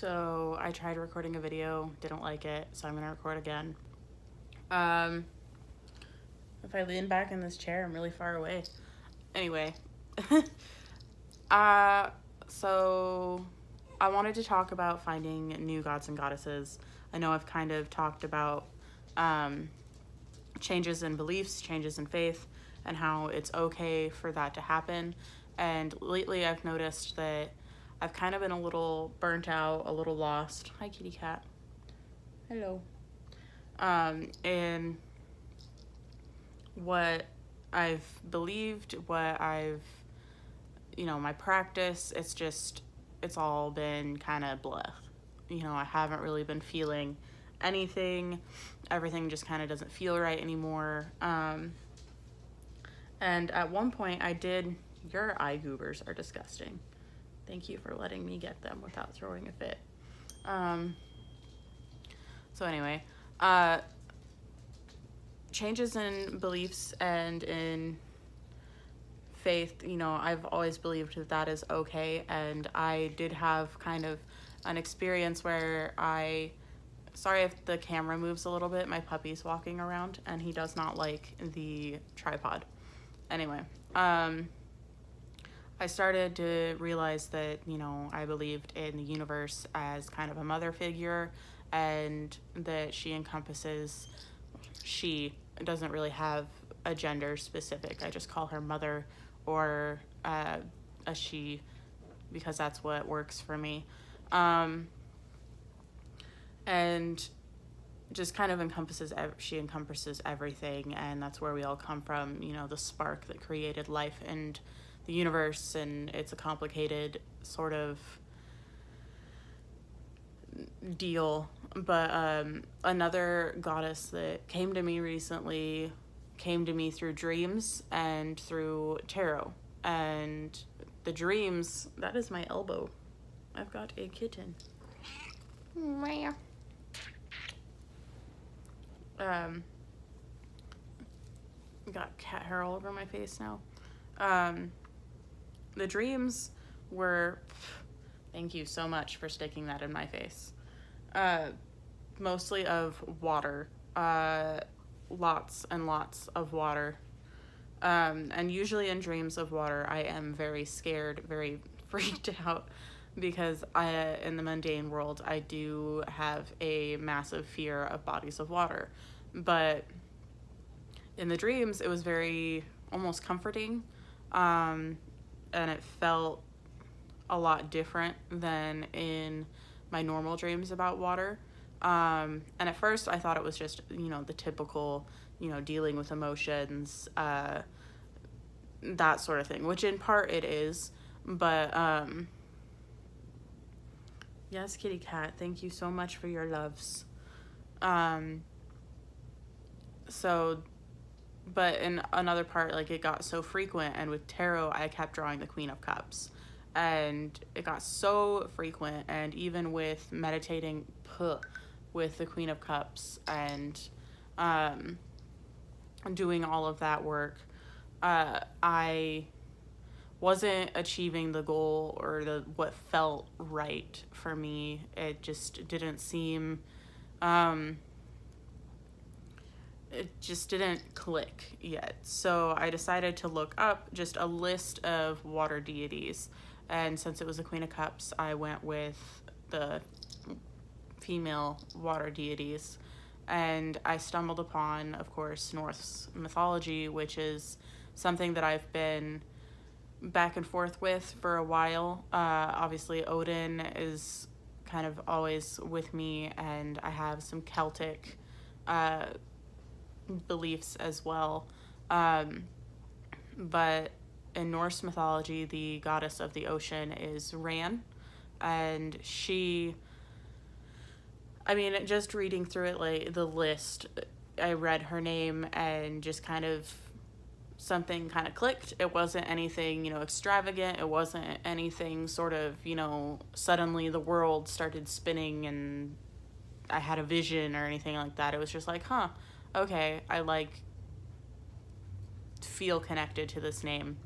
So I tried recording a video, didn't like it, so I'm gonna record again. If I lean back in this chair, I'm really far away. Anyway, uh, so I wanted to talk about finding new gods and goddesses. I know I've kind of talked about changes in beliefs, changes in faith, and how it's okay for that to happen. And lately I've noticed that I've kind of been a little burnt out, a little lost. Hi, kitty cat. Hello. In what I've believed, what I've, my practice, it's all been kind of blah. I haven't really been feeling anything. Everything just kind of doesn't feel right anymore. And at one point your eye goobers are disgusting. Thank you for letting me get them without throwing a fit. So anyway, changes in beliefs and in faith, I've always believed that is okay. And I did have kind of an experience where sorry if the camera moves a little bit, my puppy's walking around and he does not like the tripod. Anyway, I started to realize that, I believed in the universe as kind of a mother figure, and that she doesn't really have a gender specific. I just call her mother or a she because that's what works for me. And just kind of she encompasses everything, and that's where we all come from, the spark that created life and the universe. And it's a complicated sort of deal, but another goddess that came to me recently came to me through dreams and through tarot. And the dreams, that is my elbow. I've got a kitten. Got cat hair all over my face now. The dreams were, thank you so much for sticking that in my face, mostly of water, lots and lots of water. And usually in dreams of water, I am very scared, very freaked out, because in the mundane world, I do have a massive fear of bodies of water. But in the dreams, it was very almost comforting, and it felt a lot different than in my normal dreams about water. And at first, I thought it was just, the typical, dealing with emotions, that sort of thing, which in part it is. But yes, kitty cat, thank you so much for your loves. But in another part, it got so frequent, and with tarot, I kept drawing the Queen of Cups, and it got so frequent. And even with meditating with the Queen of Cups and doing all of that work, I wasn't achieving the goal or what felt right for me. It just didn't seem, it just didn't click yet. So I decided to look up just a list of water deities. And since it was the Queen of Cups, I went with the female water deities. And I stumbled upon, of course, Norse mythology, which is something that I've been back and forth with for a while. Obviously, Odin is kind of always with me, and I have some Celtic beliefs as well. But in Norse mythology, the goddess of the ocean is Ran, and just reading through it, the list, I read her name and just something kind of clicked. It wasn't anything, extravagant. It wasn't anything sort of, suddenly the world started spinning and I had a vision or anything like that. It was just okay, I feel connected to this name.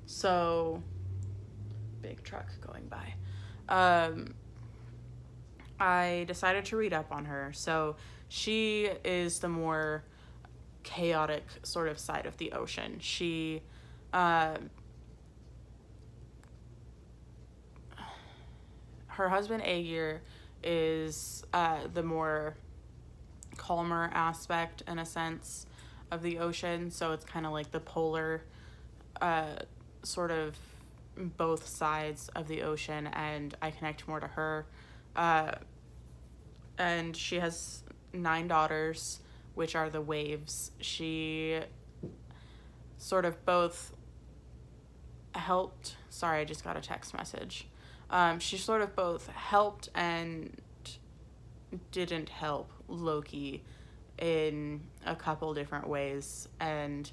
So, big truck going by. I decided to read up on her. So she is the more chaotic sort of side of the ocean. Uh, her husband Aegir is the more calmer aspect, in a sense, of the ocean. So it's kind of like the polar sort of both sides of the ocean, and I connect more to her. And she has 9 daughters, which are the waves. She sort of both helped. Sorry, I just got a text message. She sort of both helped and didn't help Loki in a couple different ways. And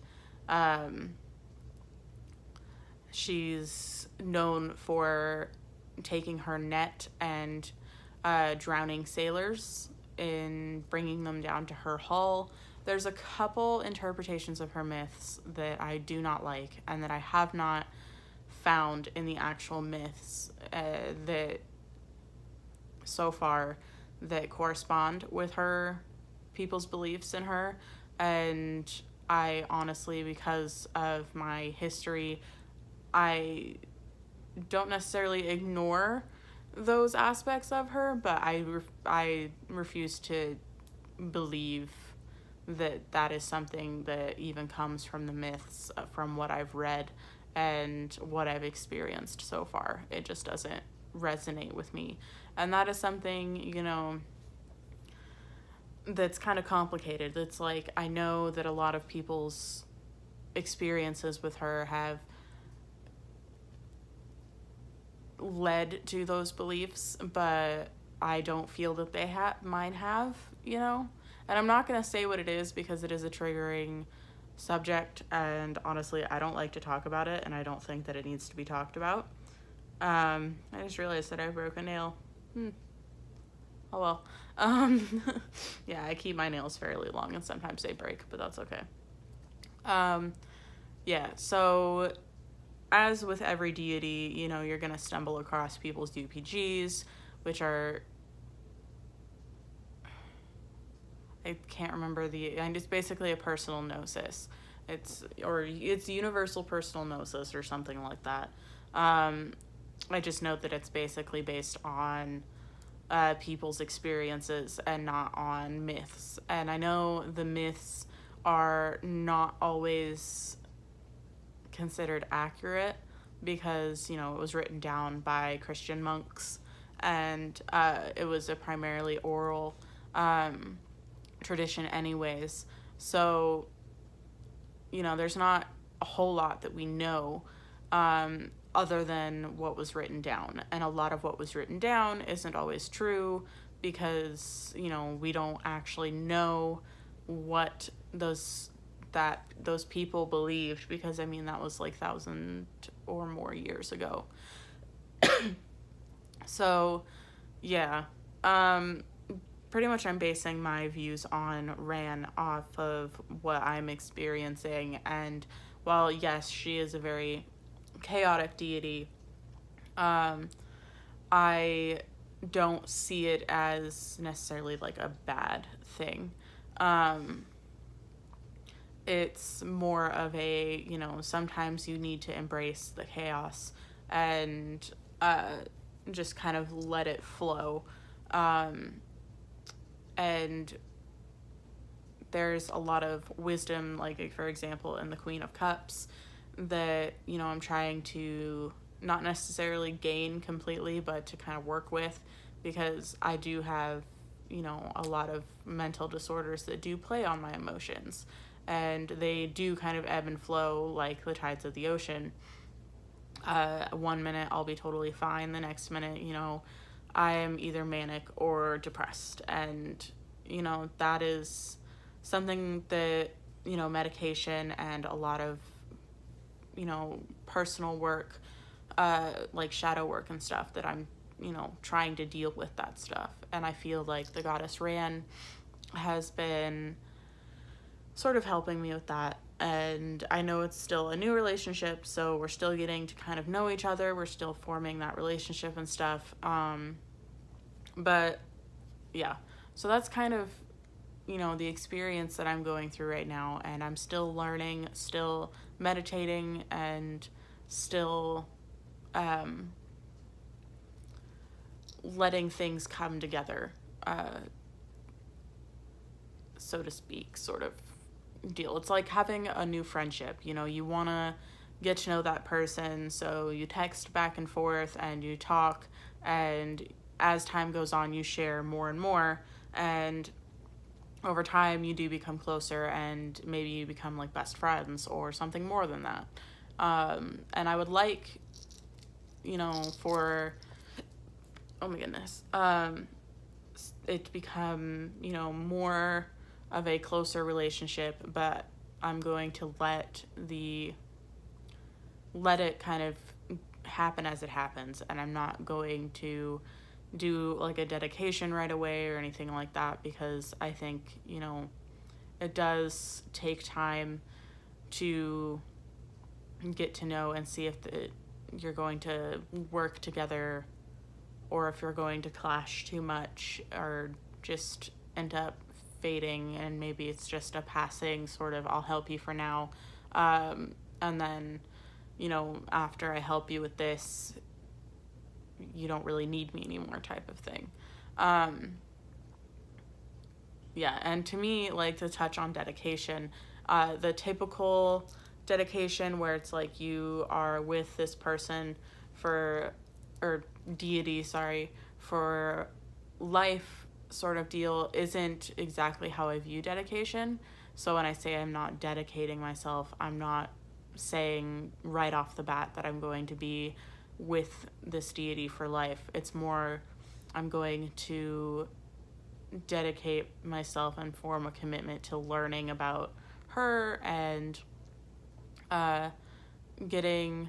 she's known for taking her net and drowning sailors in bringing them down to her hull. There's a couple interpretations of her myths that I do not like and that I have not found in the actual myths that so far that correspond with her people's beliefs in her. And I honestly, because of my history, I don't necessarily ignore those aspects of her, but I refuse to believe that that is something that even comes from the myths, from what I've read and what I've experienced so far. It just doesn't resonate with me. And that is something, you know, that's kind of complicated. It's like, I know that a lot of people's experiences with her have led to those beliefs, but I don't feel that they mine have, you know? And I'm not going to say what it is because it is a triggering subject, and honestly, I don't like to talk about it, and I don't think that it needs to be talked about. I just realized that I broke a nail. Oh well. Yeah, I keep my nails fairly long, and sometimes they break, but that's okay. Yeah, so as with every deity, you know, you're going to stumble across people's UPGs, which are, I can't remember and it's basically a personal gnosis. It's universal personal gnosis or something like that. I just note that it's basically based on people's experiences and not on myths. And I know the myths are not always considered accurate because, you know, it was written down by Christian monks, and it was a primarily oral tradition anyways. So, you know, there's not a whole lot that we know other than what was written down. And a lot of what was written down isn't always true because, you know, we don't actually know what those people believed, because I mean that was like 1,000 or more years ago. So yeah, pretty much I'm basing my views on Ran off of what I'm experiencing. And while yes, she is a very chaotic deity, I don't see it as necessarily like a bad thing. It's more of a, you know, sometimes you need to embrace the chaos and just kind of let it flow. And there's a lot of wisdom, like for example, in the Queen of Cups, that, you know, I'm trying to not necessarily gain completely, but to kind of work with, because I do have, you know, a lot of mental disorders that do play on my emotions, and they do kind of ebb and flow like the tides of the ocean. 1 minute I'll be totally fine, the next minute, you know, I am either manic or depressed. And, you know, that is something that, you know, medication and a lot of, you know, personal work, like shadow work and stuff, that I'm, you know, trying to deal with that stuff. And I feel like the goddess Ran has been sort of helping me with that. And I know it's still a new relationship, so we're still getting to kind of know each other. We're still forming that relationship and stuff. But yeah. So that's kind of, you know, the experience that I'm going through right now, and I'm still learning, still meditating, and still letting things come together, so to speak, sort of deal. It's like having a new friendship. You know, you want to get to know that person, so you text back and forth and you talk, and as time goes on, you share more and more, and over time you do become closer, and maybe you become like best friends or something more than that. And I would like, you know, for, oh my goodness, it to become, you know, more of a closer relationship, but I'm going to let it kind of happen as it happens, and I'm not going to do like a dedication right away or anything like that, because I think, you know, it does take time to get to know and see if you're going to work together, or if you're going to clash too much or just end up fading, and maybe it's just a passing sort of I'll help you for now, and then, you know, after I help you with this, you don't really need me anymore type of thing. Yeah, and to me, like, to touch on dedication, the typical dedication where it's like you are with this person for, or deity, sorry, for life sort of deal isn't exactly how I view dedication. So when I say I'm not dedicating myself, I'm not saying right off the bat that I'm going to be with this deity for life. It's more, I'm going to dedicate myself and form a commitment to learning about her, and getting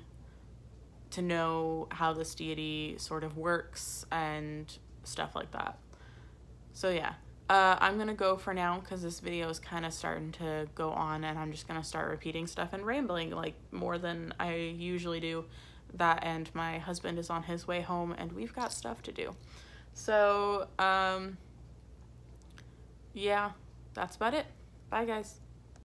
to know how this deity sort of works and stuff like that. So yeah, I'm gonna go for now because this video is kind of starting to go on, and I'm just gonna start repeating stuff and rambling like more than I usually do. That, and my husband is on his way home and we've got stuff to do. So yeah, that's about it. Bye guys.